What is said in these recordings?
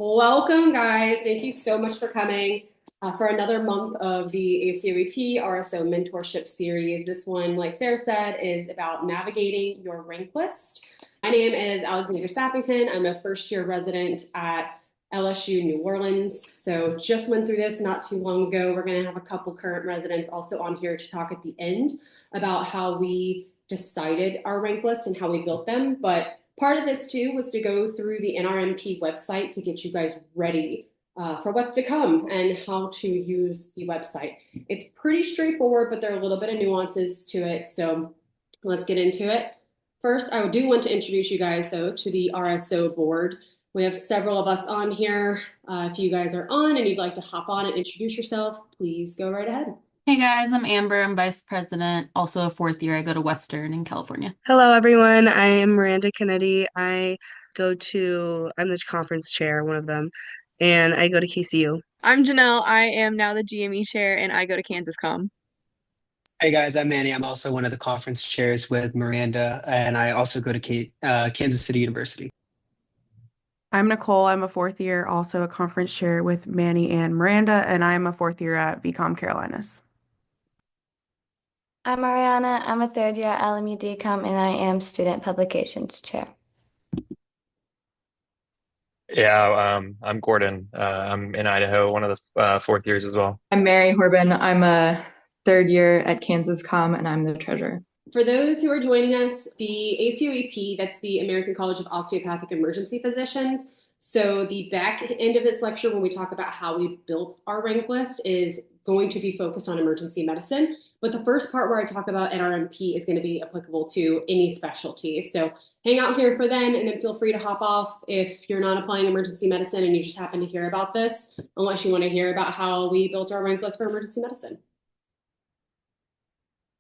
Welcome, guys. Thank you so much for coming for another month of the ACOEP RSO Mentorship Series. This one, like Sarah said, is about navigating your rank list. My name is Alexandra Sappington. I'm a first-year resident at LSU New Orleans. So just went through this not too long ago. We're going to have a couple current residents also on here to talk at the end about how we decided our rank list and how we built them. But part of this too was to go through the NRMP website to get you guys ready for what's to come and how to use the website. It's pretty straightforward, but there are a little bit of nuances to it. So let's get into it. First, I do want to introduce you guys though to the RSO board. We have several of us on here. If you guys are on and you'd like to hop on and introduce yourself, please go right ahead. Hey guys, I'm Amber. I'm vice president, also a fourth year. I go to Western in California. Hello, everyone. I am Miranda Kennedy. I'm the conference chair, one of them, and I go to KCU. I'm Janelle. I am now the GME chair and I go to Kansas Com. Hey guys, I'm Manny. I'm also one of the conference chairs with Miranda, and I also go to Kansas City University. I'm Nicole. I'm a fourth year, also a conference chair with Manny and Miranda, and I'm a fourth year at VCOM Carolinas. I'm Ariana. I'm a third year at LMU DCOM, and I am student publications chair. Yeah, I'm Gordon. I'm in Idaho, one of the fourth years as well. I'm Mary Horben. I'm a third year at Kansas Com, and I'm the treasurer. For those who are joining us, the ACOEP, that's the American College of Osteopathic Emergency Physicians. So the back end of this lecture, when we talk about how we built our rank list, is going to be focused on emergency medicine. But the first part where I talk about NRMP is going to be applicable to any specialty. So hang out here for then, and then feel free to hop off if you're not applying emergency medicine and you just happen to hear about this, unless you want to hear about how we built our rank list for emergency medicine.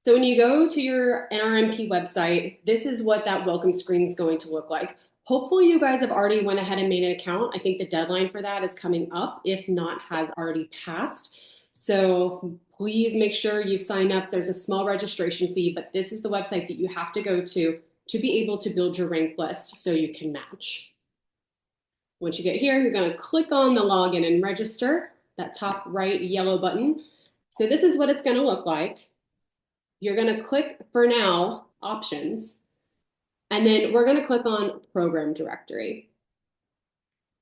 So when you go to your NRMP website, this is what that welcome screen is going to look like. Hopefully you guys have already went ahead and made an account. I think the deadline for that is coming up, if not has already passed. So please make sure you've signed up. There's a small registration fee, but this is the website that you have to go to be able to build your rank list so you can match. Once you get here, you're going to click on the login and register, that top right yellow button. So this is what it's going to look like. You're going to click, for now, options, and then we're going to click on program directory.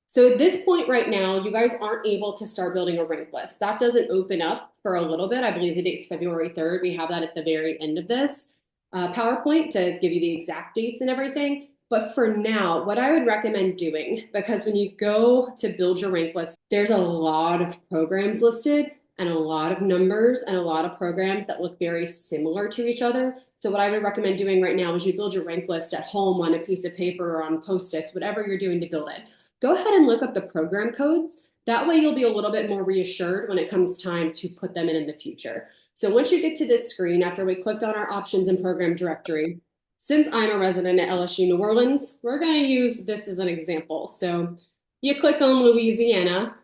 So at this point right now, you guys aren't able to start building a rank list. That doesn't open up for a little bit. I believe the date's February 3rd. We have that at the very end of this PowerPoint to give you the exact dates and everything. But for now, what I would recommend doing, because when you go to build your rank list, there's a lot of programs listed and a lot of numbers and a lot of programs that look very similar to each other. So what I would recommend doing right now is you build your rank list at home on a piece of paper or on Post-its, whatever you're doing to build it. Go ahead and look up the program codes. That way you'll be a little bit more reassured when it comes time to put them in the future. So once you get to this screen, after we clicked on our options and program directory, since I'm a resident at LSU New Orleans, we're going to use this as an example. So you click on Louisiana.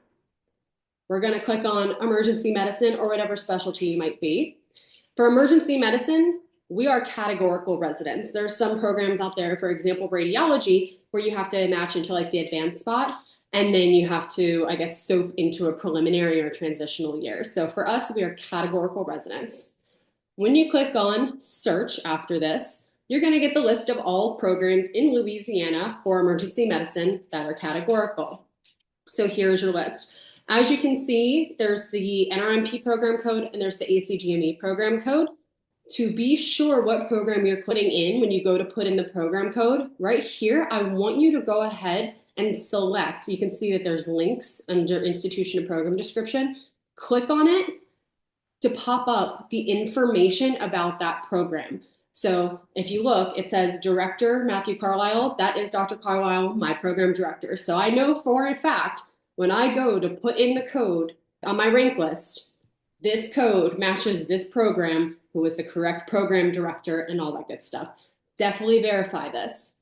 We're going to click on emergency medicine or whatever specialty you might be. For emergency medicine, we are categorical residents. There are some programs out there, for example, radiology, where you have to match into like the advanced spot, and then you have to, I guess, soap into a preliminary or transitional year. So for us, we are categorical residents. When you click on search after this, you're going to get the list of all programs in Louisiana for emergency medicine that are categorical. So here's your list. As you can see, there's the NRMP program code and there's the ACGME program code. To be sure what program you're putting in when you go to put in the program code, right here, I want you to go ahead and select. You can see that there's links under institution and program description. Click on it to pop up the information about that program. So if you look, it says Director Matthew Carlisle. That is Dr. Carlisle, my program director. So I know for a fact, when I go to put in the code on my rank list, this code matches this program, who is the correct program director and all that good stuff. Definitely verify this.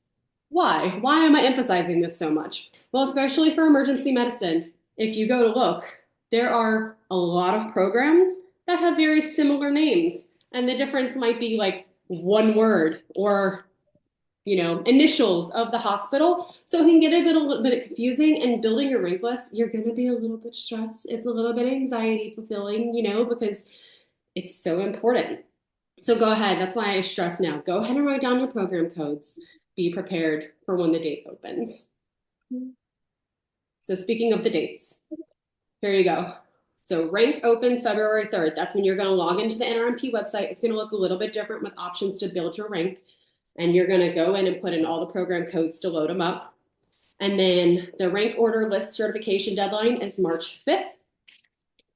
Why? Why am I emphasizing this so much? Well, especially for emergency medicine, if you go to look, there are a lot of programs that have very similar names, and the difference might be like one word or initials of the hospital. So it can get a little bit confusing, and building your rank list, you're going to be a little bit stressed. It's a little bit anxiety fulfilling, because it's so important. So go ahead. That's why I stress now. Go ahead and write down your program codes. Be prepared for when the date opens. So speaking of the dates, here you go. So rank opens February 3rd. That's when you're going to log into the NRMP website. It's going to look a little bit different with options to build your rank. And you're going to go in and put in all the program codes to load them up. And then the rank order list certification deadline is March 5th.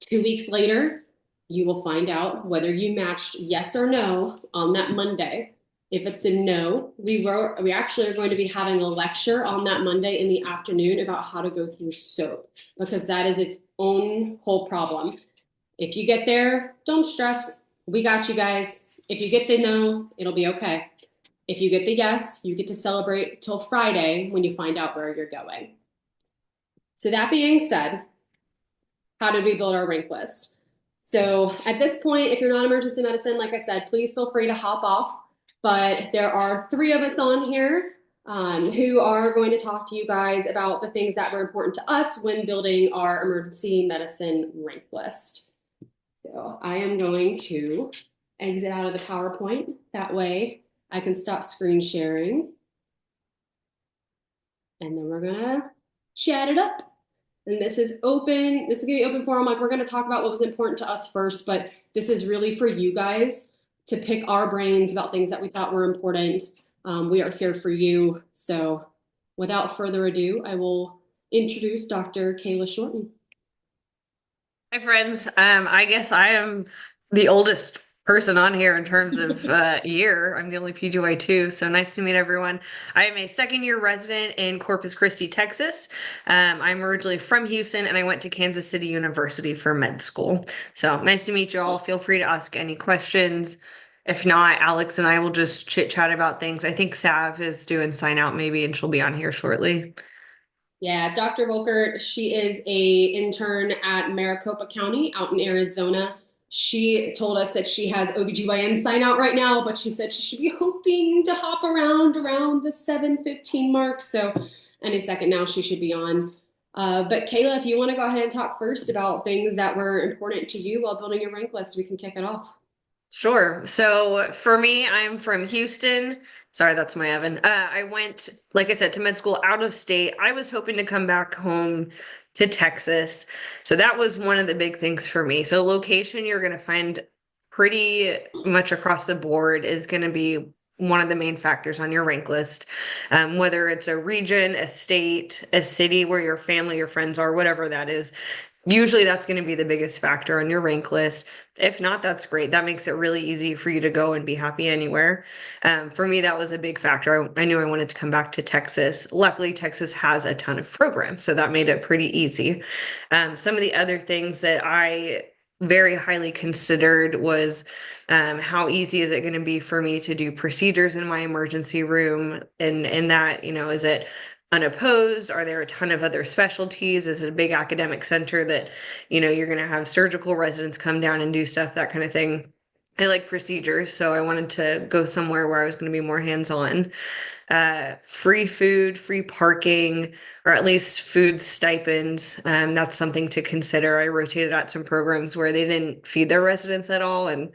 2 weeks later, you will find out whether you matched yes or no on that Monday. If it's a no, we actually are going to be having a lecture on that Monday in the afternoon about how to go through SOAP, because that is its own whole problem. If you get there, don't stress. We got you guys. If you get the no, it'll be okay. If you get the yes, you get to celebrate till Friday when you find out where you're going. So that being said, how did we build our rank list? So at this point, if you're not emergency medicine, like I said, please feel free to hop off. But there are 3 of us on here who are going to talk to you guys about the things that were important to us when building our emergency medicine rank list. So I am going to exit out of the PowerPoint. That way I can stop screen sharing. And then we're gonna chat it up. And this is open. This is gonna be open forum. Like, we're gonna talk about what was important to us first, but this is really for you guys to pick our brains about things that we thought were important. We are here for you. So without further ado, I will introduce Dr. Kayla Shorten. Hi, friends. I guess I am the oldest person on here in terms of year. I'm the only PGY2, so nice to meet everyone. I am a second-year resident in Corpus Christi, Texas. I'm originally from Houston, and I went to Kansas City University for med school. So nice to meet you all. Feel free to ask any questions. If not, Alex and I will just chit-chat about things. I think Sav is doing sign out maybe, and she'll be on here shortly. Yeah, Dr. Volkert, she is a intern at Maricopa County out in Arizona. She told us that she has OBGYN sign out right now, but she said she should be hoping to hop around the 7:15 mark. So any second now she should be on. But Kayla, if you want to go ahead and talk first about things that were important to you while building your rank list, we can kick it off. Sure. So for me, I'm from Houston. Sorry, that's my oven. I went, like I said, to med school out of state. I was hoping to come back home to Texas. So that was one of the big things for me. So location, you're going to find pretty much across the board is going to be one of the main factors on your rank list. Whether it's a region, a state, a city where your family, your friends are, whatever that is. Usually that's going to be the biggest factor on your rank list. If not, that's great. That makes it really easy for you to go and be happy anywhere. For me, that was a big factor. I knew I wanted to come back to Texas. Luckily, Texas has a ton of programs, so that made it pretty easy. Some of the other things that I very highly considered was how easy is it going to be for me to do procedures in my emergency room, and that, is it unopposed? Are there a ton of other specialties? Is it a big academic center that, you're going to have surgical residents come down and do stuff, that kind of thing? I like procedures, so I wanted to go somewhere where I was going to be more hands-on. Free food, free parking, or at least food stipends. That's something to consider. I rotated at some programs where they didn't feed their residents at all, and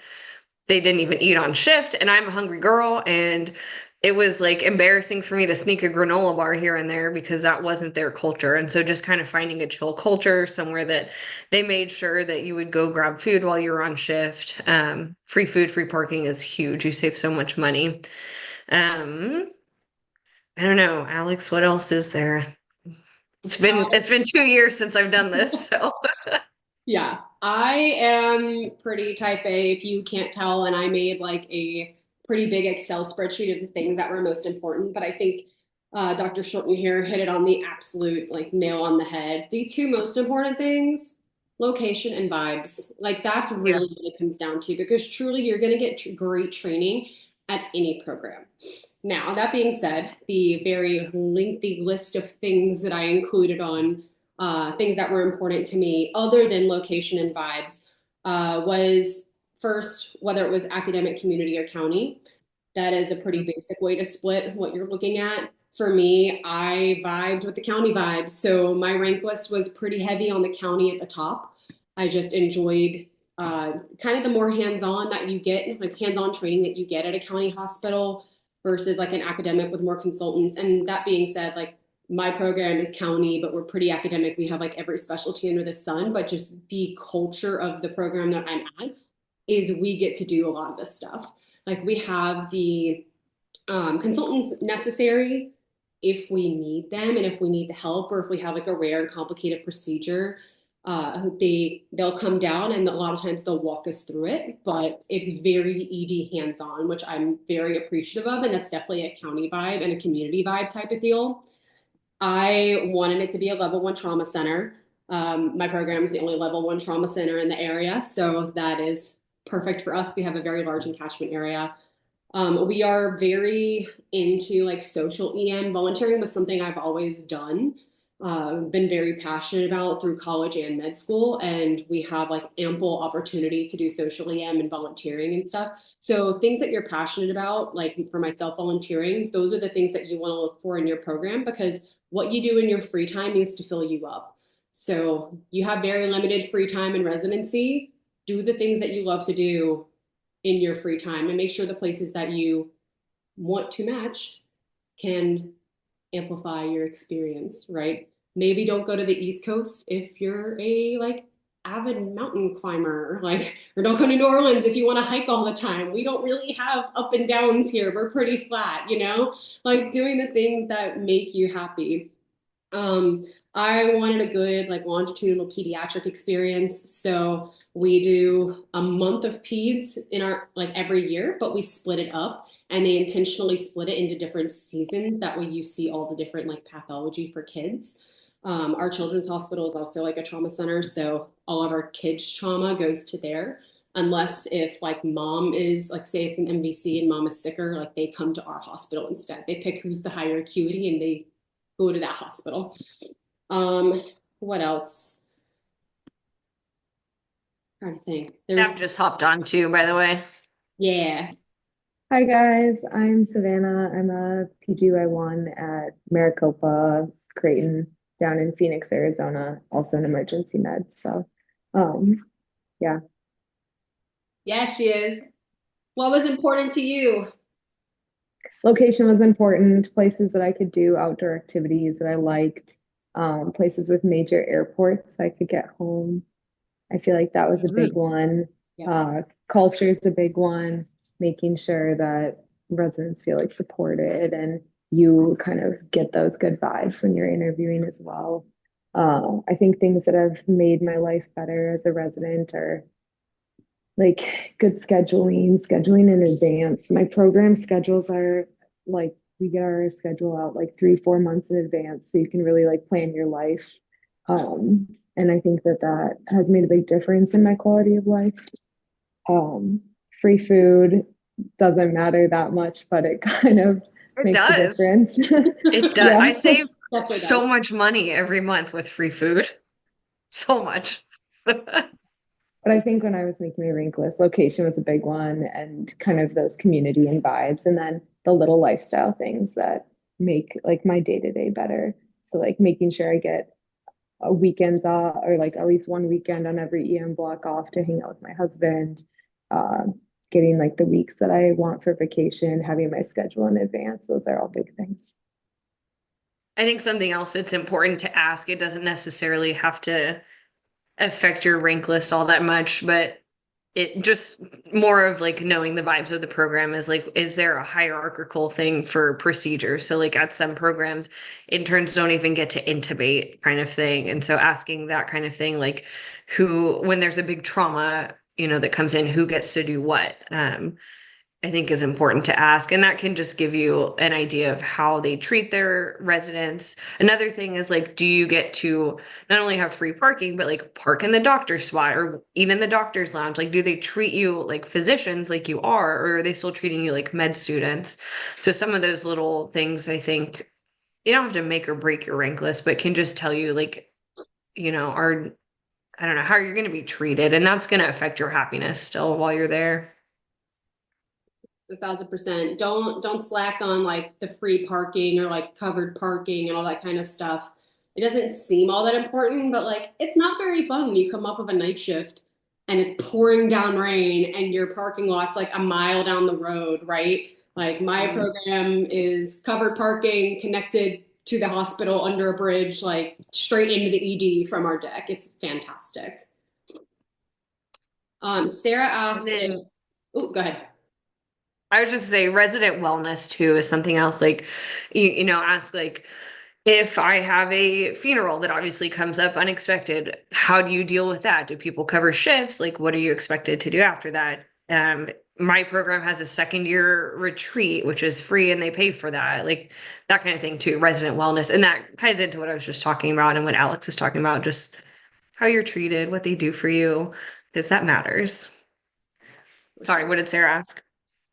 they didn't even eat on shift. And I'm a hungry girl, and it was like embarrassing for me to sneak a granola bar here and there because that wasn't their culture. And so just kind of finding a chill culture somewhere that they made sure that you would go grab food while you were on shift. Free food, free parking is huge. You save so much money. I don't know, Alex, what else is there? It's been 2 years since I've done this, so. Yeah, I am pretty type A, if you can't tell, and I made like a pretty big Excel spreadsheet of the things that were most important. But I think Dr. Shorten here hit it on the absolute nail on the head. The 2 most important things, location and vibes. Like, that's really what it comes down to, because truly you're going to get great training at any program. Now, that being said, the very lengthy list of things that I included on things that were important to me other than location and vibes was first, whether it was academic, community, or county. That is a pretty basic way to split what you're looking at. For me, I vibed with the county vibes. So my rank list was pretty heavy on the county at the top. I just enjoyed kind of the more hands-on that you get, like hands-on training that you get at a county hospital versus like an academic with more consultants. And that being said, like my program is county, but we're pretty academic. We have like every specialty under the sun, but just the culture of the program that I'm at is we get to do a lot of this stuff. Like we have the consultants necessary if we need them and if we need the help or if we have like a rare and complicated procedure. They'll come down and a lot of times they'll walk us through it, but it's very ED hands-on, which I'm very appreciative of, and that's definitely a county vibe and a community vibe type of deal. I wanted it to be a level 1 trauma center. My program is the only level 1 trauma center in the area, so that is perfect for us. We have a very large catchment area. We are very into like social EM. Volunteering was something I've always done, been very passionate about through college and med school. And we have like ample opportunity to do social EM and volunteering and stuff. So things that you're passionate about, like for myself, volunteering, those are the things that you want to look for in your program because what you do in your free time needs to fill you up. So you have very limited free time in residency. Do the things that you love to do in your free time and make sure the places that you want to match can amplify your experience, right? Maybe don't go to the East Coast if you're a like avid mountain climber, like, or don't come to New Orleans if you want to hike all the time. We don't really have up and downs here. We're pretty flat, you know, like doing the things that make you happy. I wanted a good like longitudinal pediatric experience. So we do a month of peds in our like every year, but we split it up and they intentionally split it into different seasons. That way you see all the different like pathology for kids. Our children's hospital is also like a trauma center. So all of our kids' trauma goes to there. Unless if like mom is like, say it's an MVC and mom is sicker, like they come to our hospital instead. They pick who's the higher acuity and they go to that hospital. What else? I'm trying to think. I've just hopped on too, by the way. Yeah. Hi guys, I'm Savannah. I'm a PGY1 at Maricopa Creighton down in Phoenix, Arizona, also an emergency med. So, yeah. Yeah, she is. What was important to you? Location was important, places that I could do outdoor activities that I liked, places with major airports I could get home. I feel like that was a big one. Yeah. Culture is a big one, making sure that residents feel like supported and you kind of get those good vibes when you're interviewing as well. I think things that have made my life better as a resident are like good scheduling in advance. My program schedules are like we get our schedule out like 3-4 months in advance, so you can really like plan your life. And I think that that has made a big difference in my quality of life. Free food doesn't matter that much, but it kind of makes a difference. It does. Yeah. I save Definitely so does. much money every month with free food. So much. But I think when I was making my rank list, location was a big one and kind of those community and vibes, and then the little lifestyle things that make like my day-to-day better. So like making sure I get a weekends off or like at least one weekend on every EM block off to hang out with my husband, getting like the weeks that I want for vacation, having my schedule in advance. Those are all big things. I think something else that's important to ask, it doesn't necessarily have to affect your rank list all that much, but it just more of like knowing the vibes of the program is like, is there a hierarchical thing for procedures? So like at some programs, interns don't even get to intubate kind of thing. And so asking that kind of thing, like who, when there's a big trauma, you know, that comes in, who gets to do what? I think is important to ask. And that can just give you an idea of how they treat their residents. Another thing is like, do you get to not only have free parking, but like park in the doctor's spot or even the doctor's lounge? Like, do they treat you like physicians like you are, or are they still treating you like med students? So some of those little things, I think you don't have to make or break your rank list, but can just tell you like, you know, I don't know, how you're going to be treated. And that's going to affect your happiness still while you're there. 1,000%. Don't slack on like the free parking or like covered parking and all that kind of stuff. It doesn't seem all that important, but like it's not very fun when you come off of a night shift and it's pouring down rain and your parking lot's like a mile down the road, right? Like my program is covered parking connected to the hospital under a bridge, like straight into the ED from our deck. It's fantastic. Sarah asked oh, go ahead. I was just say resident wellness too is something else. Like, ask like if I have a funeral that obviously comes up unexpected, how do you deal with that? Do people cover shifts? Like, what are you expected to do after that? My program has a second year retreat, which is free and they pay for that, like that kind of thing too, resident wellness. And that ties into what I was just talking about and what Alex is talking about, just how you're treated, what they do for you, because that matters. Sorry, what did Sarah ask?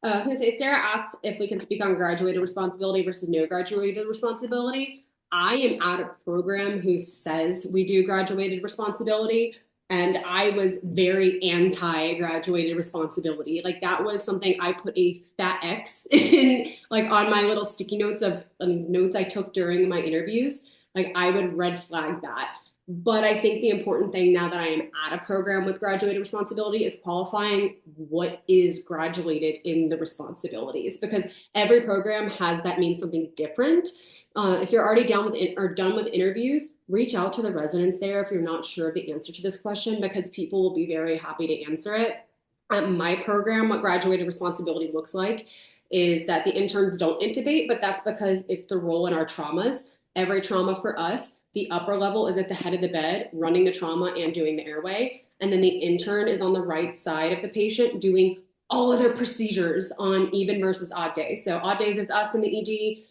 I was going to say, Sarah asked if we can speak on graduated responsibility versus no graduated responsibility. I am at a program who says we do graduated responsibility, and I was very anti-graduated responsibility. Like that was something I put a fat X in, like on my little sticky notes of notes I took during my interviews. Like I would red flag that. But I think the important thing now that I am at a program with graduated responsibility is qualifying what is graduated in the responsibilities, because every program has that means something different. If you're already done with interviews, reach out to the residents there if you're not sure of the answer to this question, because people will be very happy to answer it. At my program, what graduated responsibility looks like is that the interns don't intubate, but that's because it's the role in our traumas. Every trauma for us, the upper level is at the head of the bed, running the trauma and doing the airway. And then the intern is on the right side of the patient doing all other procedures on even versus odd days. So odd days is us in the ED,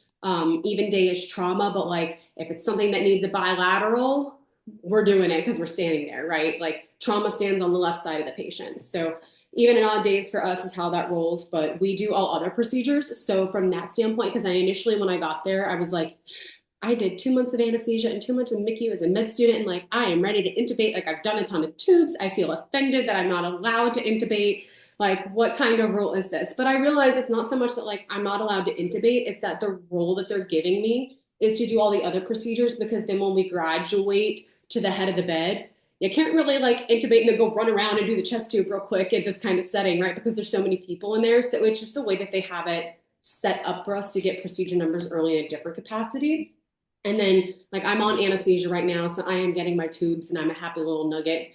even day is trauma, but like if it's something that needs a bilateral, we're doing it because we're standing there, right? Like trauma stands on the left side of the patient. So even in odd days for us is how that rolls, but we do all other procedures. So from that standpoint, because I initially, when I got there, I was like, I did 2 months of anesthesia and 2 months of MICU as a med student, and like I am ready to intubate. Like I've done a ton of tubes. I feel offended that I'm not allowed to intubate. Like what kind of role is this? But I realize it's not so much that like I'm not allowed to intubate, it's that the role that they're giving me is to do all the other procedures, because then when we graduate to the head of the bed, you can't really like intubate and then go run around and do the chest tube real quick in this kind of setting, right? Because there's so many people in there. So it's just the way that they have it set up for us to get procedure numbers early in a different capacity. And then like I'm on anesthesia right now, so I am getting my tubes and I'm a happy little nugget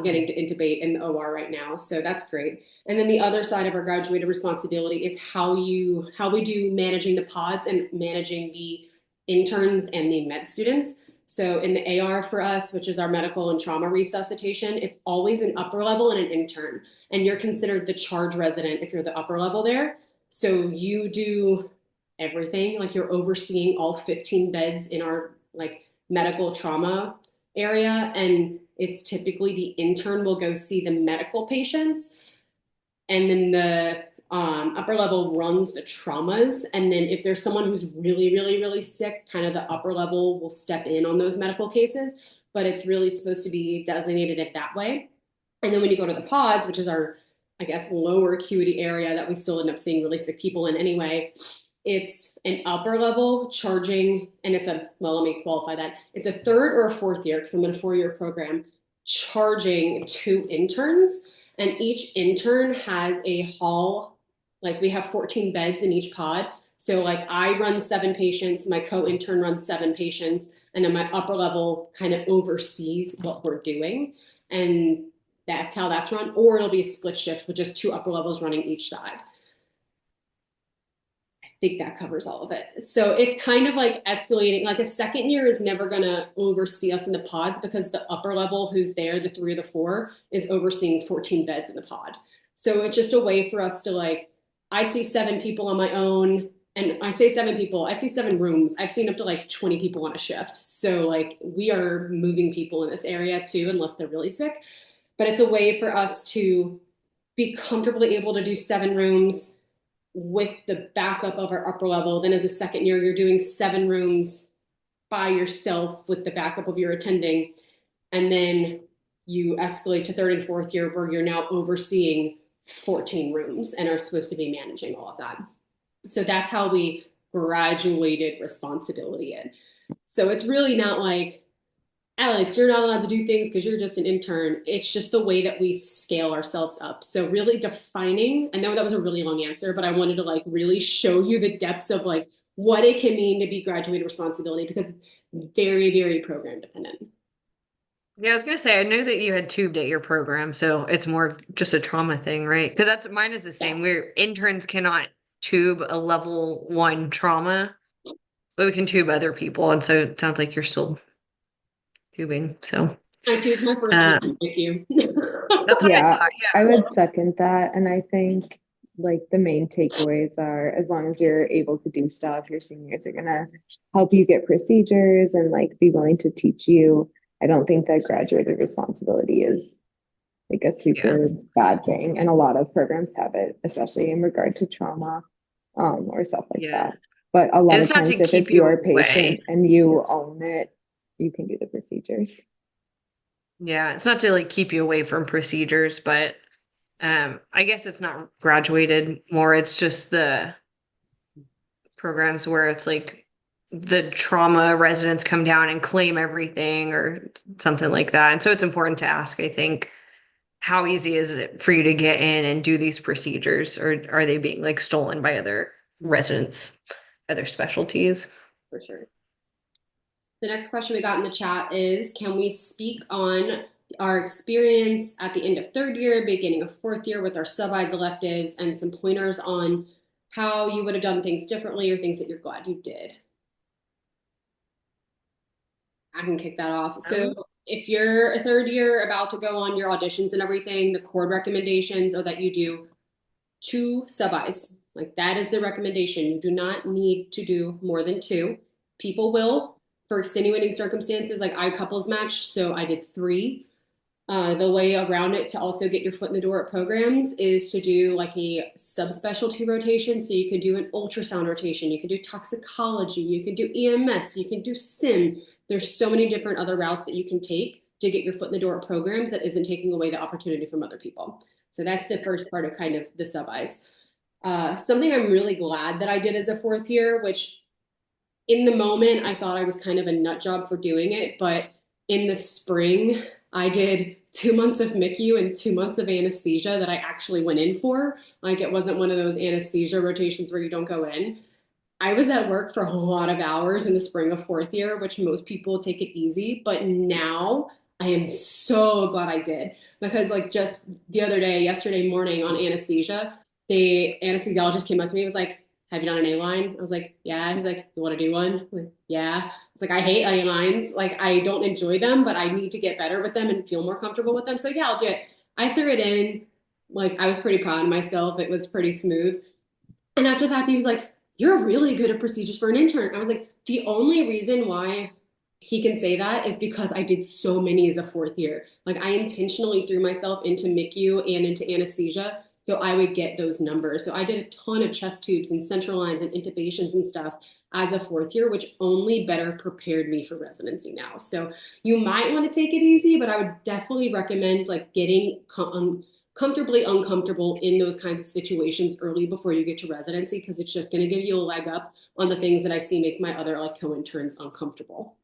getting to intubate in the OR right now. So that's great. And then the other side of our graduated responsibility is how we do managing the pods and managing the interns and the med students. So in the AR for us, which is our medical and trauma resuscitation, it's always an upper level and an intern. And you're considered the charge resident if you're the upper level there. So you do everything, like you're overseeing all 15 beds in our like medical trauma area, and it's typically the intern will go see the medical patients, and then the upper level runs the traumas, and then if there's someone who's really sick, kind of the upper level will step in on those medical cases, but it's really supposed to be designated it that way. And then when you go to the pods, which is our, I guess, lower acuity area that we still end up seeing really sick people in anyway, it's an upper level charging, and it's let me qualify that. It's a third or a fourth year, because I'm in a 4-year program, charging 2 interns, and each intern has a hall. Like we have 14 beds in each pod. So like I run 7 patients, my co-intern runs 7 patients, and then my upper level kind of oversees what we're doing. And that's how that's run. Or it'll be a split shift with just 2 upper levels running each side. I think that covers all of it. So it's kind of like escalating. Like a second year is never going to oversee us in the pods, because the upper level who's there, the 3 or the 4, is overseeing 14 beds in the pod. So it's just a way for us to like, I see 7 people on my own, and I say 7 people, I see 7 rooms. I've seen up to like 20 people on a shift. So like we are moving people in this area too, unless they're really sick. But it's a way for us to be comfortably able to do 7 rooms with the backup of our upper level. Then as a second year, you're doing 7 rooms by yourself with the backup of your attending. And then you escalate to third and fourth year, where you're now overseeing 14 rooms and are supposed to be managing all of that. So that's how we graduated responsibility in. So it's really not like, Alex, you're not allowed to do things because you're just an intern. It's just the way that we scale ourselves up. So really defining, I know that was a really long answer, but I wanted to like really show you the depths of like what it can mean to be graduated responsibility, because it's very, very program dependent. Yeah, I was gonna say, I knew that you had tubed at your program, so it's more of just a trauma thing, right? Because that's mine is the same. We're interns cannot tube a level 1 trauma, but we can tube other people, and so it sounds like you're still tubing. So I tubed my first week. Thank you. that's what I Yeah, thought. Yeah. I would second that. And I think like the main takeaways are, as long as you're able to do stuff, your seniors are gonna help you get procedures and like be willing to teach you. I don't think that graduated responsibility is like a super bad thing. And a lot of programs have it, especially in regard to trauma, or stuff like Yeah. that. But a lot And of it's not times to if keep it's you your away. patient and you own it, you can do the procedures. Yeah, it's not to like keep you away from procedures, but I guess it's not graduated more. It's just the programs where it's like the trauma residents come down and claim everything or something like that. And so it's important to ask, I think, how easy is it for you to get in and do these procedures, or are they being like stolen by other residents, other specialties? For sure. The next question we got in the chat is, can we speak on our experience at the end of third year, beginning of fourth year with our sub-Is electives, and some pointers on how you would have done things differently or things that you're glad you did? I can kick that off. So if you're a third year about to go on your auditions and everything, the core recommendations are that you do 2 sub-Is. Like that is the recommendation. You do not need to do more than 2. People will, for extenuating circumstances, like I couples match, so I did 3. The way around it to also get your foot in the door at programs is to do like a subspecialty rotation. So you can do an ultrasound rotation, you can do toxicology, you can do EMS, you can do SIM. There's so many different other routes that you can take to get your foot in the door at programs that isn't taking away the opportunity from other people. So that's the first part of kind of the sub-Is. Something I'm really glad that I did as a fourth year, which in the moment I thought I was kind of a nut job for doing it, but in the spring I did 2 months of MICU and 2 months of anesthesia that I actually went in for. Like it wasn't one of those anesthesia rotations where you don't go in. I was at work for a lot of hours in the spring of fourth year, which most people take it easy. But now I am so glad I did, because like just the other day, yesterday morning on anesthesia, the anesthesiologist came up to me and was like, have you done an A-line? I was like, yeah. He's like, you want to do one? I'm like, yeah. It's like, I hate A-lines. Like, I don't enjoy them, but I need to get better with them and feel more comfortable with them. So yeah, I'll do it. I threw it in. Like, I was pretty proud of myself. It was pretty smooth. And after that, he was like, you're really good at procedures for an intern. I was like, the only reason why he can say that is because I did so many as a fourth year. Like, I intentionally threw myself into MICU and into anesthesia so I would get those numbers. So I did a ton of chest tubes and central lines and intubations and stuff as a fourth year, which only better prepared me for residency now. So you might want to take it easy, but I would definitely recommend like getting comfortably uncomfortable in those kinds of situations early before you get to residency, because it's just going to give you a leg up on the things that I see make my other like co-interns uncomfortable.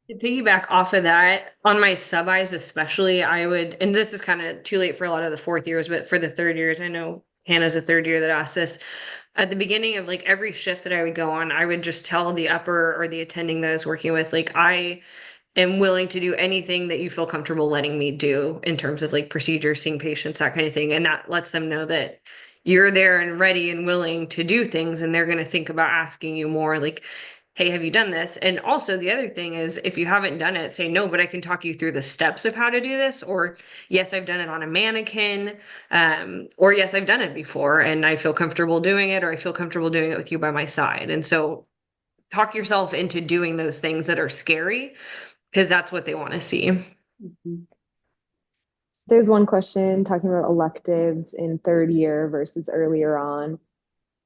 To piggyback off of that, on my sub-Is especially, I would, and this is kind of too late for a lot of the fourth years, but for the third years, I know Hannah's a third year that asked this. At the beginning of like every shift that I would go on, I would just tell the upper or the attending that I was working with, like, I am willing to do anything that you feel comfortable letting me do in terms of like procedures, seeing patients, that kind of thing. And that lets them know that you're there and ready and willing to do things. And they're going to think about asking you more like, hey, have you done this? And also the other thing is, if you haven't done it, say, no, but I can talk you through the steps of how to do this. Or yes, I've done it on a mannequin. Or yes, I've done it before and I feel comfortable doing it, or I feel comfortable doing it with you by my side. And so talk yourself into doing those things that are scary, because that's what they want to see. Mm-hmm. There's one question talking about electives in third year versus earlier on.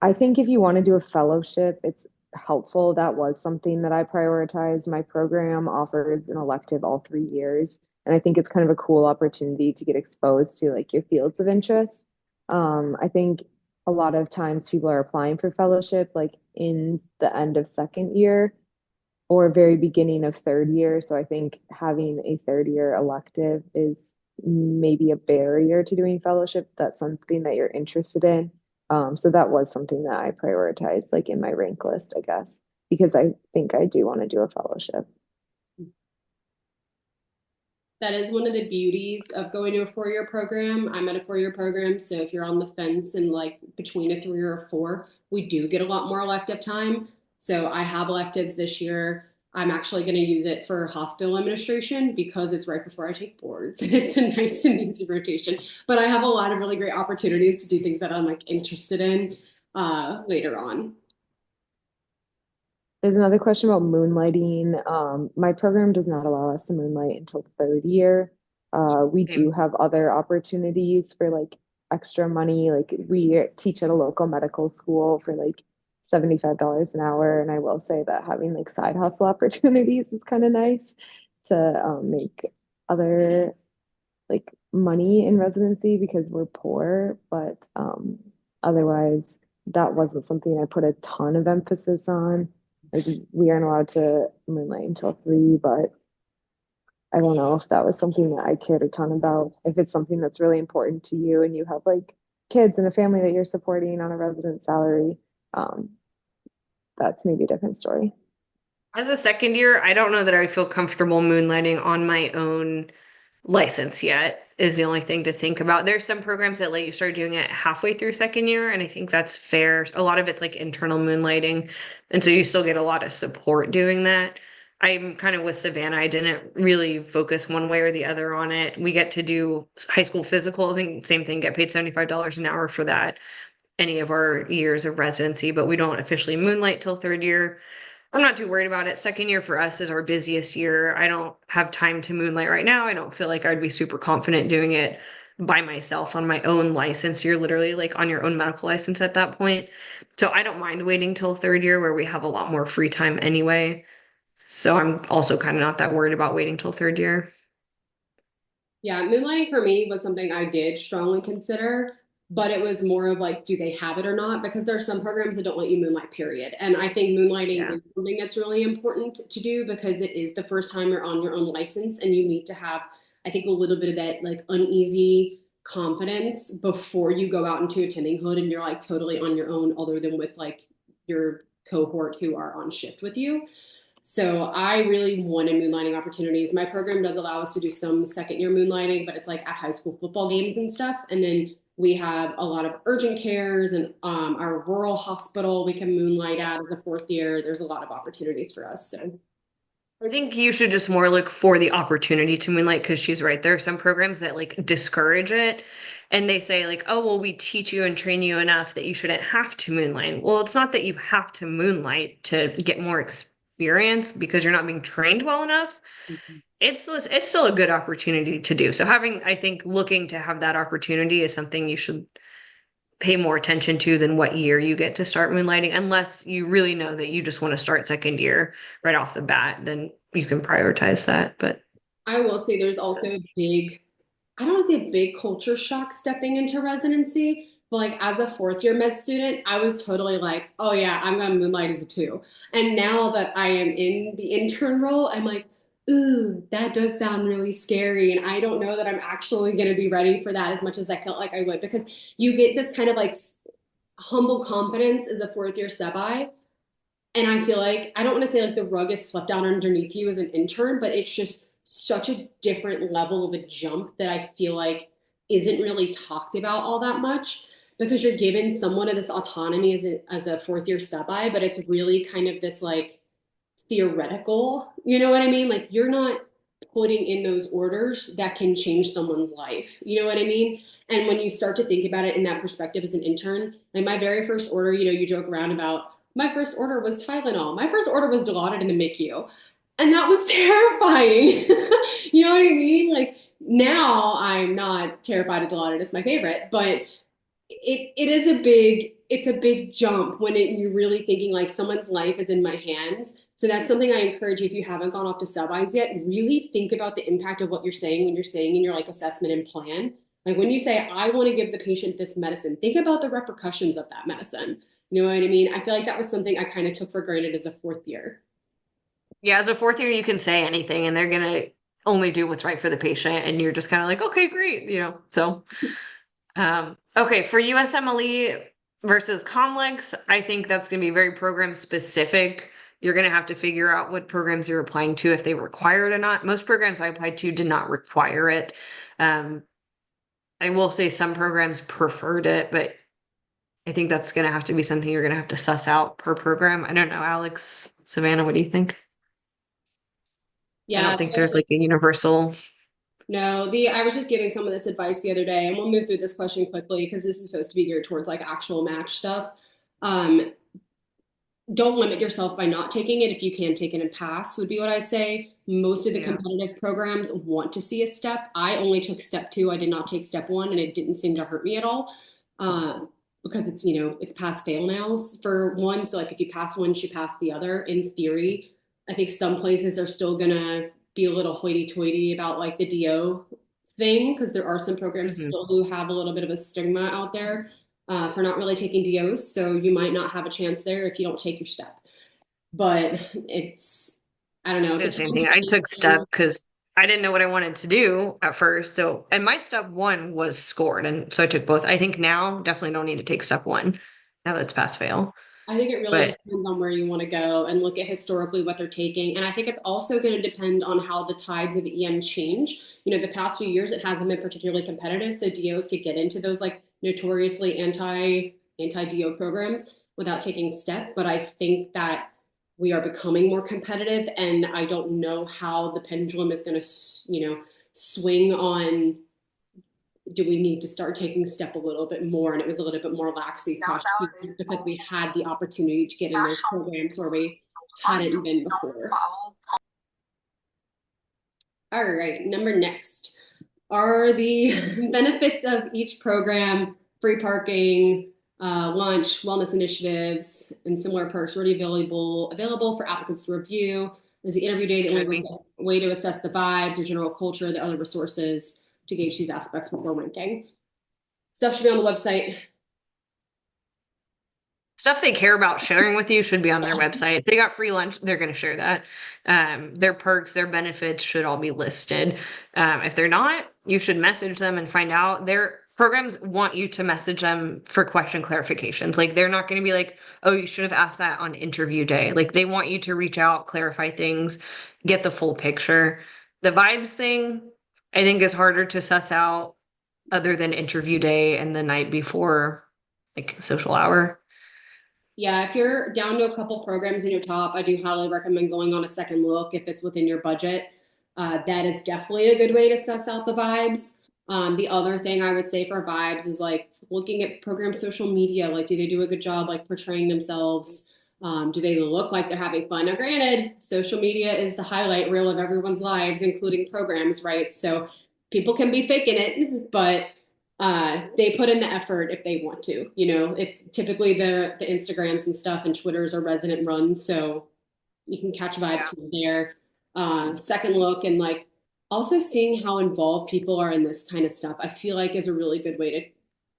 I think if you want to do a fellowship, it's helpful. That was something that I prioritized. My program offers an elective all 3 years. And I think it's kind of a cool opportunity to get exposed to like your fields of interest. I think a lot of times people are applying for fellowship like in the end of second year or very beginning of third year. So I think having a third year elective is maybe a barrier to doing fellowship. That's something that you're interested in. So that was something that I prioritized, like in my rank list, I guess, because I think I do want to do a fellowship. That is one of the beauties of going to a 4-year program. I'm at a 4-year program, so if you're on the fence and like between a 3 or a 4, we do get a lot more elective time. So I have electives this year. I'm actually going to use it for hospital administration because it's right before I take boards. It's a nice and easy rotation. But I have a lot of really great opportunities to do things that I'm like interested in later on. There's another question about moonlighting. My program does not allow us to moonlight until third year. We do have other opportunities for like extra money. Like we teach at a local medical school for like $75 an hour. And I will say that having like side hustle opportunities is kind of nice to make other like money in residency because we're poor. But otherwise, that wasn't something I put a ton of emphasis on. Like we aren't allowed to moonlight until 3, but I don't know if that was something that I cared a ton about. If it's something that's really important to you and you have like kids and a family that you're supporting on a resident salary, that's maybe a different story. As a second year, I don't know that I feel comfortable moonlighting on my own license yet, is the only thing to think about. There's some programs that let you start doing it halfway through second year, and I think that's fair. A lot of it's like internal moonlighting, and so you still get a lot of support doing that. I'm kind of with Savannah. I didn't really focus one way or the other on it. We get to do high school physicals and same thing, get paid $75 an hour for that any of our years of residency, but we don't officially moonlight till third year. I'm not too worried about it. Second year for us is our busiest year. I don't have time to moonlight right now. I don't feel like I'd be super confident doing it by myself on my own license. You're literally like on your own medical license at that point. So I don't mind waiting till third year where we have a lot more free time anyway. So I'm also kind of not that worried about waiting till third year. Yeah, moonlighting for me was something I did strongly consider, but it was more of like, do they have it or not? Because there are some programs that don't let you moonlight, period. And I think moonlighting is something that's really important to do because it is the first time you're on your own license and you need to have, I think, a little bit of that like uneasy confidence before you go out into attending hood and you're like totally on your own, other than with like your cohort who are on shift with you. So I really wanted moonlighting opportunities. My program does allow us to do some second year moonlighting, but it's like at high school football games and stuff. And then we have a lot of urgent cares and our rural hospital we can moonlight at as a 4th year. There's a lot of opportunities for us. So I think you should just more look for the opportunity to moonlight because she's right. There are some programs that like discourage it and they say like, oh, well, we teach you and train you enough that you shouldn't have to moonlight. Well, it's not that you have to moonlight to get more experience because you're not being trained well enough. It's still a good opportunity to do. So I think looking to have that opportunity is something you should pay more attention to than what year you get to start moonlighting, unless you really know that you just want to start second year right off the bat, then you can prioritize that. But I will say there's also a big, I don't want to say a big culture shock stepping into residency, but like as a 4th year med student, I was totally like, oh yeah, I'm going to moonlight as a 2. And now that I am in the intern role, I'm like, ooh, that does sound really scary. And I don't know that I'm actually going to be ready for that as much as I felt like I would, because you get this kind of like humble confidence as a 4th year sub-I. And I feel like, I don't want to say like the rug is swept down underneath you as an intern, but it's just such a different level of a jump that I feel like isn't really talked about all that much because you're given somewhat of this autonomy as a 4th year sub-I, but it's really kind of this like theoretical, you know what I mean? Like you're not putting in those orders that can change someone's life. You know what I mean? And when you start to think about it in that perspective as an intern, like my very first order, you know, you joke around about my first order was Tylenol. My first order was Dilaudid in the MICU. And that was terrifying. You know what I mean? Like now I'm not terrified of Dilaudid. It's my favorite, but it is it's a big jump when you're really thinking like someone's life is in my hands So that's something I encourage you, if you haven't gone off to sub-Is yet, really think about the impact of what you're saying when you're saying in your like assessment and plan. Like when you say, I want to give the patient this medicine, think about the repercussions of that medicine. You know what I mean? I feel like that was something I kind of took for granted as a fourth year. Yeah, as a fourth year, you can say anything and they're gonna only do what's right for the patient, and you're just kind of like, okay, great, So, okay, for USMLE versus Comlex, I think that's gonna be very program specific. You're gonna have to figure out what programs you're applying to, if they require it or not. Most programs I applied to did not require it. I will say some programs preferred it, but I think that's gonna have to be something you're gonna have to suss out per program. I don't know, Alex, Savannah, what do you think? I Yeah, don't think there's like a universal. no, I was just giving some of this advice the other day, and we'll move through this question quickly because this is supposed to be geared towards like actual match stuff. Don't limit yourself by not taking it if you can take it and pass, would be what I say. Most of the competitive programs want to see a step. I only took step 2. I did not take step 1, and it didn't seem to hurt me at all. Because it's, it's pass fail now for one. So like if you pass one, you pass the other in theory. I think some places are still gonna be a little hoity-toity about like the DO thing, because there are some programs still who have a little bit of a stigma out there for not really taking DOs. So you might not have a chance there if you don't take your step. But I don't know. The same thing. I took step because I didn't know what I wanted to do at first. So, and my step 1 was scored. And so I took both. I think now definitely don't need to take step 1 now that's pass fail. I think it really just depends on where you want to go and look at historically what they're taking. And I think it's also going to depend on how the tides of EM change. The past few years, it hasn't been particularly competitive. So DOs could get into those like notoriously anti-DO programs without taking step. But I think that we are becoming more competitive, and I don't know how the pendulum is going to, swing on, do we need to start taking step a little bit more? And it was a little bit more lax these past years because we had the opportunity to get in those programs where we hadn't been before. All right, next are the benefits of each program: free parking, lunch, wellness initiatives, and similar perks already available for applicants to review. There's the interview day, the only way to assess the vibes or general culture, the other resources to gauge these aspects before ranking. Stuff should be on the website. Stuff they care about sharing with you should be on their website. If they got free lunch, they're going to share that. Their perks, their benefits should all be listed. If they're not, you should message them and find out. Their programs want you to message them for question clarifications. Like they're not going to be like, oh, you should have asked that on interview day. Like they want you to reach out, clarify things, get the full picture. The vibes thing, I think, is harder to suss out other than interview day and the night before, like social hour. Yeah, if you're down to a couple programs in your top, I do highly recommend going on a second look if it's within your budget. That is definitely a good way to suss out the vibes. The other thing I would say for vibes is like looking at program social media. Like, do they do a good job like portraying themselves? Do they look like they're having fun? Now, granted, social media is the highlight reel of everyone's lives, including programs, right? So people can be faking it, but they put in the effort if they want to. It's typically the Instagrams and stuff and Twitters are resident run, so you can catch vibes from there. Second look, and like also seeing how involved people are in this kind of stuff, I feel like is a really good way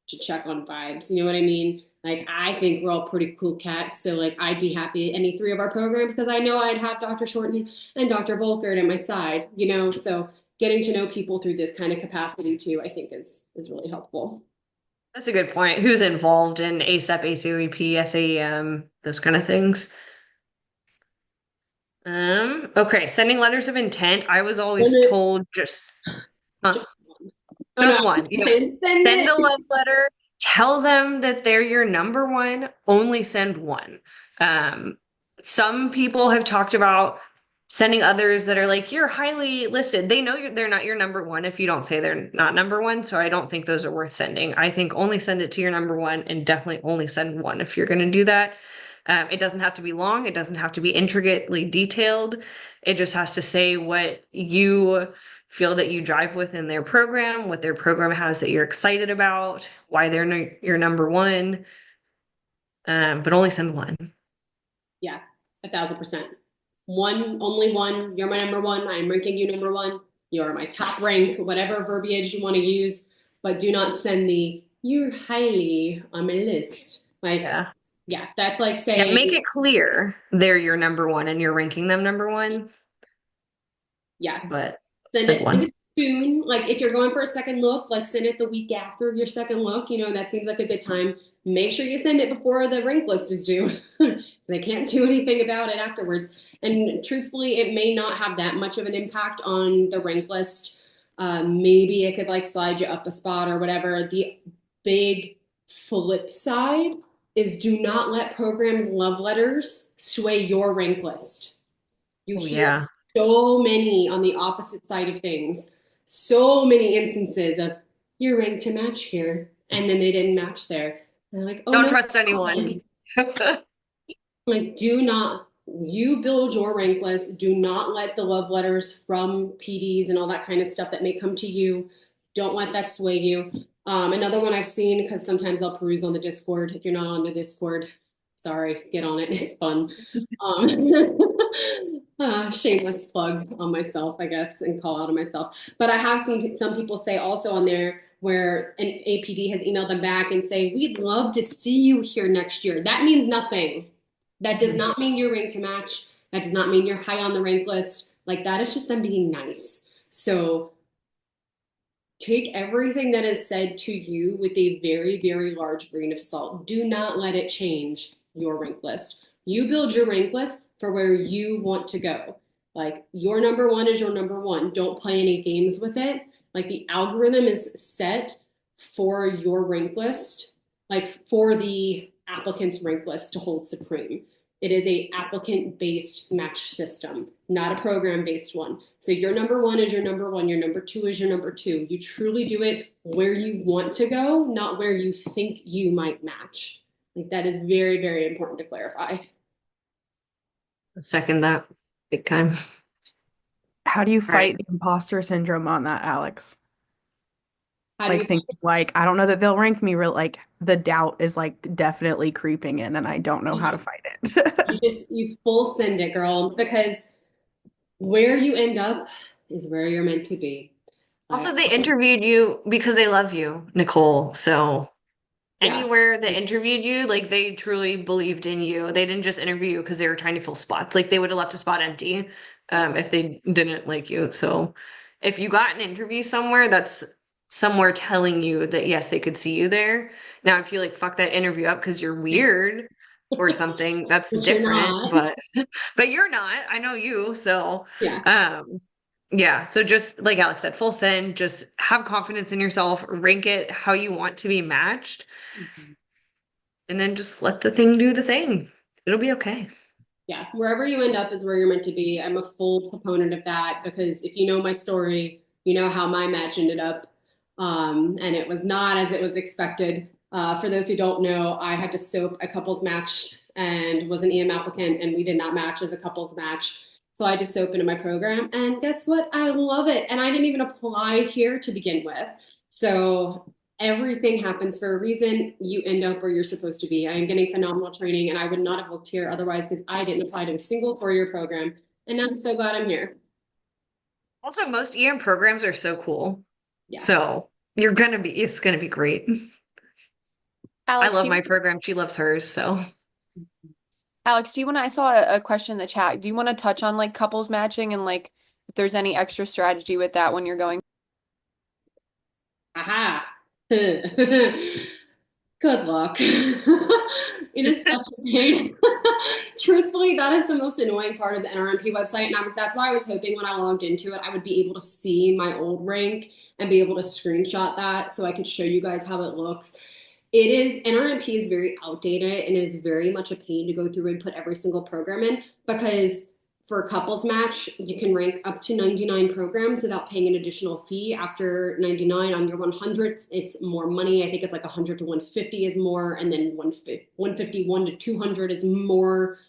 to check on vibes. You know what I mean? Like, I think we're all pretty cool cats. So like, I'd be happy at any 3 of our programs because I know I'd have Dr. Shorten and Dr. Volkert at my side, so getting to know people through this kind of capacity too, I think is really helpful. That's a good point. Who's involved in ACEP, ACOEP, SAEM, those kind of things? Okay, sending letters of intent. I was always told just one. Send a love letter. Tell them that they're your number one. Only send one. Some people have talked about sending others that are like, you're highly listed. They know they're not your number one if you don't say they're not number one. So I don't think those are worth sending. I think only send it to your number one, and definitely only send one if you're going to do that. It doesn't have to be long. It doesn't have to be intricately detailed. It just has to say what you feel that you drive with in their program, what their program has that you're excited about, why they're your number one, but only send one. Yeah, 1,000%. only one. You're my number one. I'm ranking you number one. You're my top rank, whatever verbiage you want to use, but do not send the you're highly on my list. Like, yeah, that's like saying, make it clear they're your number one and you're ranking them number one. Yeah, but send it soon. Like if you're going for a second look, like send it the week after your second look. You know, that seems like a good time. Make sure you send it before the rank list is due. They can't do anything about it afterwards. And truthfully, it may not have that much of an impact on the rank list. Maybe it could like slide you up a spot or whatever. The big flip side is do not let programs' love letters sway your rank list. You hear so many on the opposite side of things, so many instances of you're ranked to match here, and then they didn't match there. And they're like, oh, don't no, trust anyone. Like, do not, you build your rank list. Do not let the love letters from PDs and all that kind of stuff that may come to you. Don't let that sway you. Another one I've seen, because sometimes I'll peruse on the Discord. If you're not on the Discord, sorry, get on it. It's fun. Shameless plug on myself, I guess, and call out on myself. But I have seen some people say also on there where an APD has emailed them back and say, we'd love to see you here next year. That means nothing. That does not mean you're ranked to match. That does not mean you're high on the rank list. Like that is just them being nice. So take everything that is said to you with a very, very large grain of salt. Do not let it change your rank list. You build your rank list for where you want to go. Like your number one is your number one. Don't play any games with it. Like the algorithm is set for your rank list, like for the applicant's rank list to hold supreme. It is a applicant-based match system, not a program-based one. So your number one is your number one, your number two is your number two. You truly do it where you want to go, not where you think you might match. Like that is very, very important to clarify. Second that, big time. How do you fight the imposter syndrome on that, Alex? Like thinking like, I don't know that they'll rank me real, like the doubt is like definitely creeping in and I don't know how to fight it. you full send it, girl, because where you end up is where you're meant to be. Also, they interviewed you because they love you, Nicole. So anywhere that interviewed you, like they truly believed in you. They didn't just interview you because they were trying to fill spots. Like they would have left a spot empty if they didn't like you. So if you got an interview somewhere, that's somewhere telling you that yes, they could see you there. Now, if you like fuck that interview up because you're weird or something, that's different. But you're not. I know you. So yeah. So just like Alex said, full send, just have confidence in yourself, rank it how you want to be matched. And then just let the thing do the thing. It'll be okay. Yeah. Wherever you end up is where you're meant to be. I'm a full proponent of that because if you know my story, you know how my match ended up. And it was not as it was expected. For those who don't know, I had to SOAP a couples match and was an EM applicant and we did not match as a couples match. So I just SOAP into my program and guess what? I love it. And I didn't even apply here to begin with. So everything happens for a reason. You end up where you're supposed to be. I am getting phenomenal training and I would not have worked here otherwise because I didn't apply to a single four-year program. And I'm so glad I'm here. Also, most EM programs are so cool. Yeah. So it's going to be great. Alex, I love my program. She loves hers. So Alex, I saw a question in the chat. Do you want to touch on like couples matching and like if there's any extra strategy with that when you're going? Aha. Good luck. It is such a pain. Truthfully, that is the most annoying part of the NRMP website. And that's why I was hoping when I logged into it, I would be able to see my old rank and be able to screenshot that so I could show you guys how it looks. NRMP is very outdated and it is very much a pain to go through and put every single program in because for a couples match, you can rank up to 99 programs without paying an additional fee. After 99 on your 100, it's more money. I think it's like 100 to 150 is more, and then 151 to 200 is more,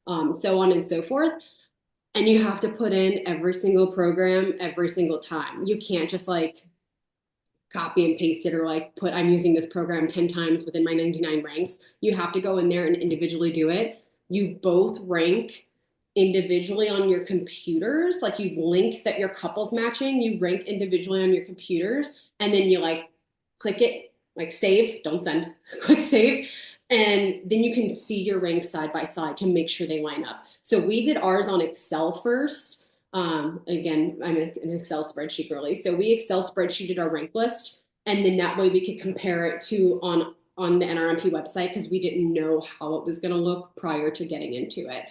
so on and so forth. And you have to put in every single program every single time. You can't just like copy and paste it or like put I'm using this program 10 times within my 99 ranks. You have to go in there and individually do it. You both rank individually on your computers. Like you link that your couples matching, you rank individually on your computers, and then you like click it, like save, don't send, click save. And then you can see your ranks side by side to make sure they line up. So we did ours on Excel first. Again, I'm an Excel spreadsheet girly. So we Excel spreadsheeted our rank list. And then that way we could compare it to on the NRMP website because we didn't know how it was going to look prior to getting into it.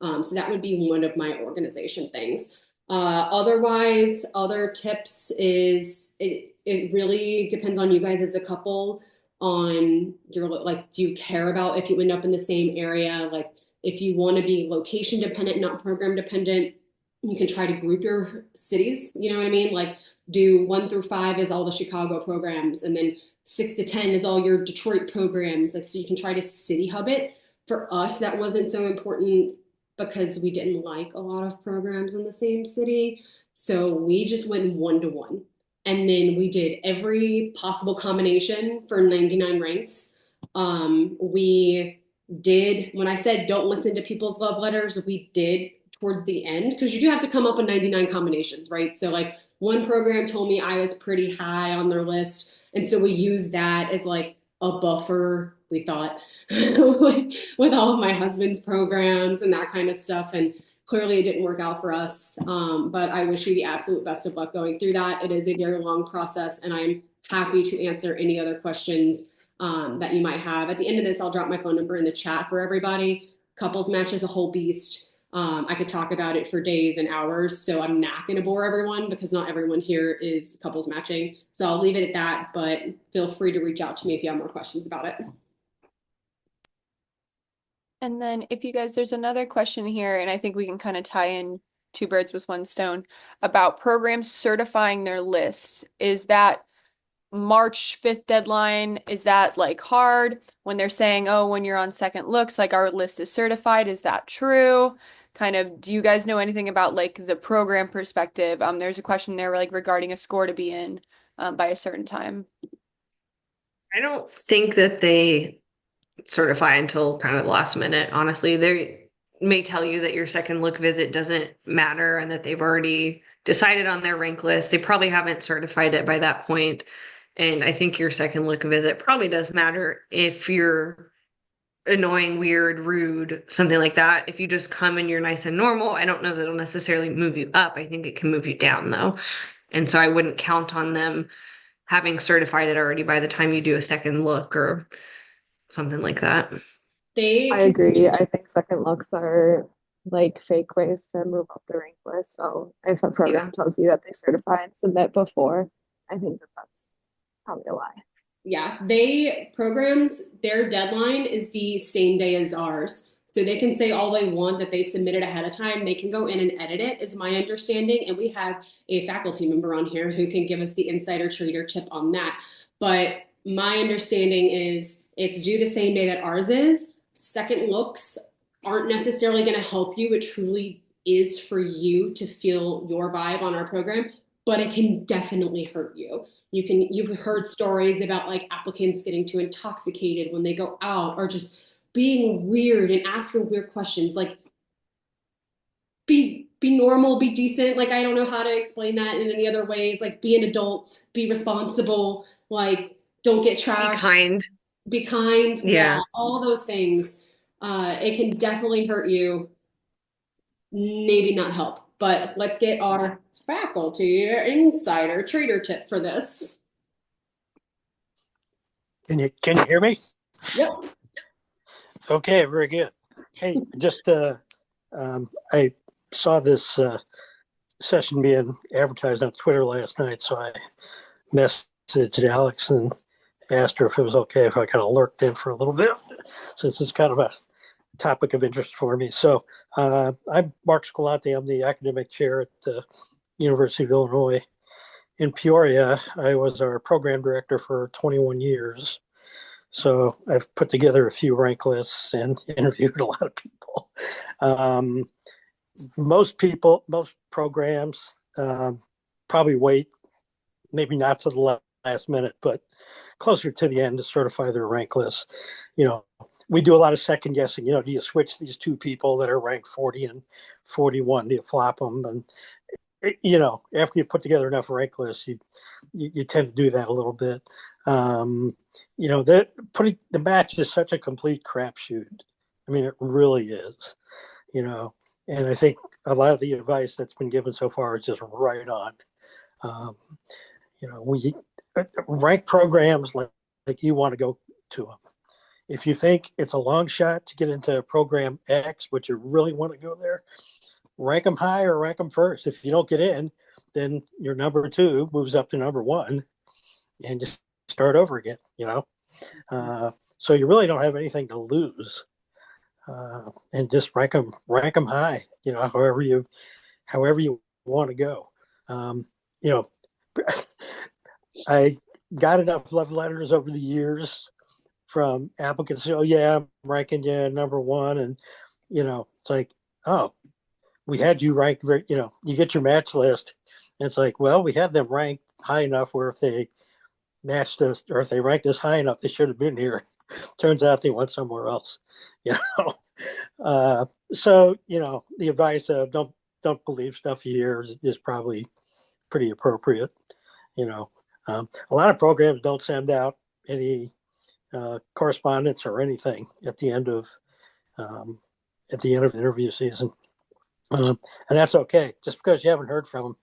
So that would be one of my organization things. Otherwise, other tips is it really depends on you guys as a couple on your, like, do you care about if you end up in the same area? Like if you want to be location dependent, not program dependent, you can try to group your cities. You know what I mean? Like do 1 through 5 is all the Chicago programs, and then 6 to 10 is all your Detroit programs. Like, so you can try to city hub it. For us, that wasn't so important because we didn't like a lot of programs in the same city. So we just went 1-to-1. And then we did every possible combination for 99 ranks. We did, when I said don't listen to people's love letters, we did towards the end, because you do have to come up with 99 combinations, right? So like one program told me I was pretty high on their list. And so we used that as like a buffer, we thought, with all of my husband's programs and that kind of stuff. And clearly it didn't work out for us. But I wish you the absolute best of luck going through that. It is a very long process, and I'm happy to answer any other questions that you might have. At the end of this, I'll drop my phone number in the chat for everybody. Couples match is a whole beast. I could talk about it for days and hours, so I'm not going to bore everyone because not everyone here is couples matching. So I'll leave it at that, but feel free to reach out to me if you have more questions about it. And then if you guys, there's another question here, and I think we can kind of tie in 2 birds with 1 stone about programs certifying their lists. Is that March 5th deadline? Is that like hard when they're saying, oh, when you're on second looks, like our list is certified? Is that true? Kind of, do you guys know anything about like the program perspective? There's a question there like regarding a score to be in by a certain time. I don't think that they certify until kind of the last minute. Honestly, they may tell you that your second look visit doesn't matter and that they've already decided on their rank list. They probably haven't certified it by that point. And I think your second look visit probably does matter if you're annoying, weird, rude, something like that. If you just come and you're nice and normal, I don't know that it'll necessarily move you up. I think it can move you down though. And so I wouldn't count on them having certified it already by the time you do a second look or something like that. I agree. I think second looks are like fake ways to move up the rank list. So if a program tells you that they certify and submit before, I think that that's probably a lie. Yeah, programs, their deadline is the same day as ours. So they can say all they want that they submitted ahead of time. They can go in and edit it, is my understanding. And we have a faculty member on here who can give us the insider trader tip on that. But my understanding is it's due the same day that ours is. Second looks aren't necessarily going to help you. It truly is for you to feel your vibe on our program, but it can definitely hurt you. You've heard stories about like applicants getting too intoxicated when they go out, or just being weird and asking weird questions. Like be normal, be decent. Like, I don't know how to explain that in any other ways. Like, be an adult, be responsible, like don't get trashed. Be kind. Yeah, all those things. It can definitely hurt you, maybe not help. But let's get our faculty insider trader tip for this. Can you hear me? Yep. Okay, very good. Hey, just I saw this session being advertised on Twitter last night, so I messaged Alex and asked her if it was okay if I kind of lurked in for a little bit, since it's kind of a topic of interest for me. So I'm Mark Scolante. I'm the academic chair at the University of Illinois in Peoria. I was our program director for 21 years. So I've put together a few rank lists and interviewed a lot of people. Most programs probably wait, maybe not to the last minute, but closer to the end to certify their rank list. You know, we do a lot of second guessing. Do you switch these two people that are ranked 40 and 41? Do you flop them? And after you put together enough rank lists, you tend to do that a little bit. Putting the match is such a complete crapshoot. I mean, it really is. And I think a lot of the advice that's been given so far is just right on. We rank programs like you want to go to them. If you think it's a long shot to get into program X, but you really want to go there, rank them high or rank them first. If you don't get in, then your number 2 moves up to number 1 and just start over again, so you really don't have anything to lose, and just rank them high, however you want to go. I got enough love letters over the years from applicants. Oh yeah, I'm ranking you number 1. And, it's like, oh, we had you ranked, you get your match list. And it's like, well, we had them ranked high enough where if they matched us or if they ranked us high enough, they should have been here. Turns out they went somewhere else, So, the advice of don't believe stuff you hear is probably pretty appropriate. A lot of programs don't send out any correspondence or anything at the end of interview season, and that's okay. Just because you haven't heard from them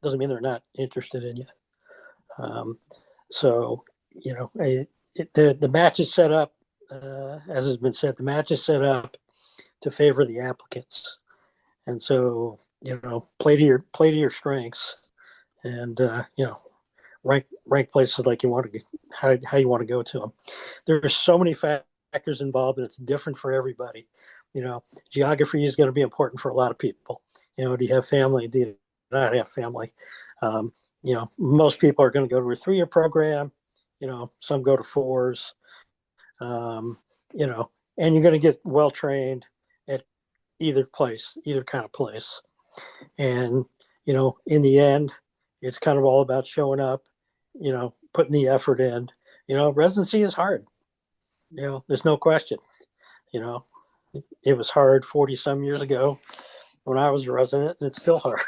doesn't mean they're not interested in you. So the match is set up, as has been said. The match is set up to favor the applicants, and so play to your strengths, and rank places like you want to how you want to go to them. There's so many factors involved, and it's different for everybody. Geography is going to be important for a lot of people. Do you have family? Do you not have family? Most people are going to go to a 3-year program. Some go to 4s. And you're going to get well trained at either kind of place. And in the end, it's kind of all about showing up, putting the effort in. Residency is hard. There's no question. It was hard 40 some years ago when I was a resident, and it's still hard.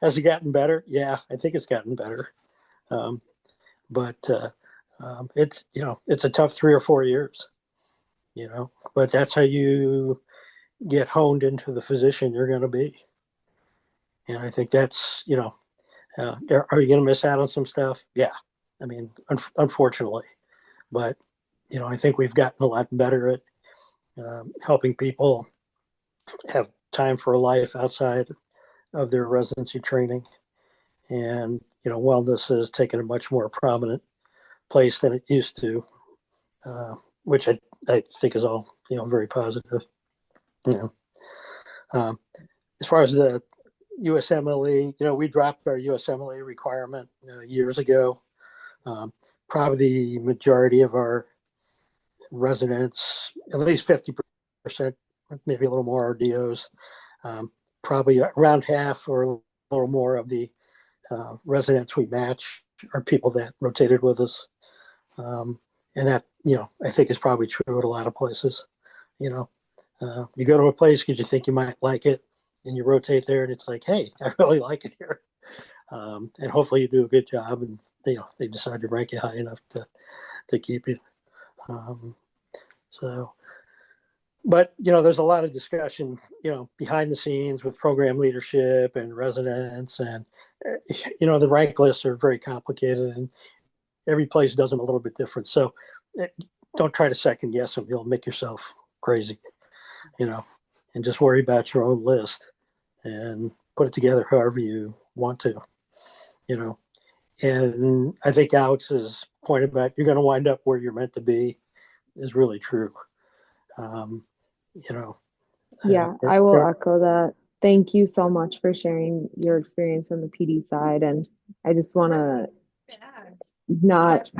Has it gotten better? Yeah, I think it's gotten better. But it's a tough 3 or 4 years, but that's how you get honed into the physician you're going to be. And I think that's, are you going to miss out on some stuff? Yeah. I mean, unfortunately, but, I think we've gotten a lot better at helping people have time for a life outside of their residency training. And, wellness has taken a much more prominent place than it used to, which I think is all, very positive. As far as the USMLE, we dropped our USMLE requirement years ago. Probably the majority of our residents, at least 50%, maybe a little more, are DOs. Probably around half or a little more of the residents we match are people that rotated with us. And that, I think is probably true at a lot of places. You go to a place because you think you might like it, and you rotate there, and it's like, hey, I really like it here. And hopefully you do a good job, and they decide to rank you high enough to keep you. But there's a lot of discussion, behind the scenes with program leadership and residents, and the rank lists are very complicated, and every place does them a little bit different. So don't try to second guess them. You'll make yourself crazy, and just worry about your own list and put it together however you want to, And I think Alex's point about you're going to wind up where you're meant to be is really true. Yeah, I will echo that. Thank you so much for sharing your experience on the PD side. And I just want to not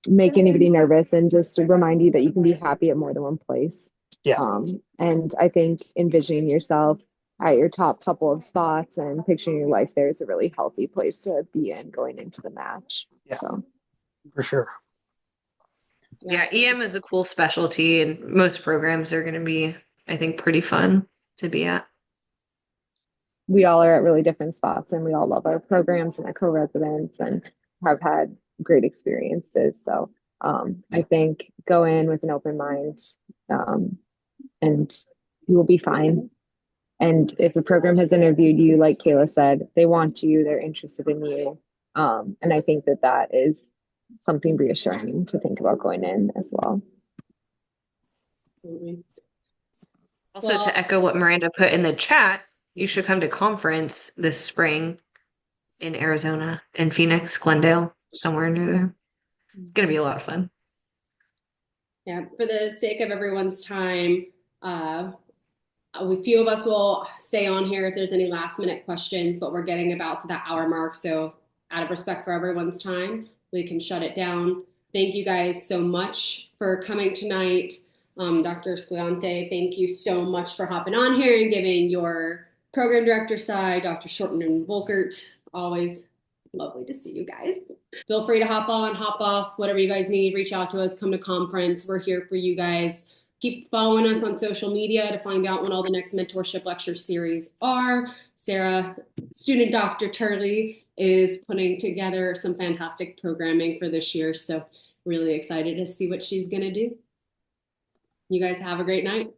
make anybody nervous and just remind you that you can be happy at more than one place. Yeah. And I think envisioning yourself at your top couple of spots and picturing your life there is a really healthy place to be in going into the match. Yeah, so for sure. Yeah, EM is a cool specialty, and most programs are going to be, I think, pretty fun to be at. We all are at really different spots, and we all love our programs and our co-residents and have had great experiences. So I think go in with an open mind, and you will be fine. And if a program has interviewed you, like Kayla said, they want you, they're interested in you. And I think that that is something reassuring to think about going in as well. Also, Well, to echo what Miranda put in the chat, you should come to conference this spring in Arizona, in Phoenix, Glendale, somewhere near there. It's going to be a lot of fun. Yeah, for the sake of everyone's time, a few of us will stay on here if there's any last minute questions, but we're getting about to that hour mark. So out of respect for everyone's time, we can shut it down. Thank you guys so much for coming tonight. Dr. Escalante, thank you so much for hopping on here and giving your program director side. Dr. Shorten and Volkert, always lovely to see you guys. Feel free to hop on, hop off, whatever you guys need. Reach out to us, come to conference. We're here for you guys. Keep following us on social media to find out when all the next mentorship lecture series are. Sarah, student Dr. Turley, is putting together some fantastic programming for this year. So really excited to see what she's going to do. You guys have a great night.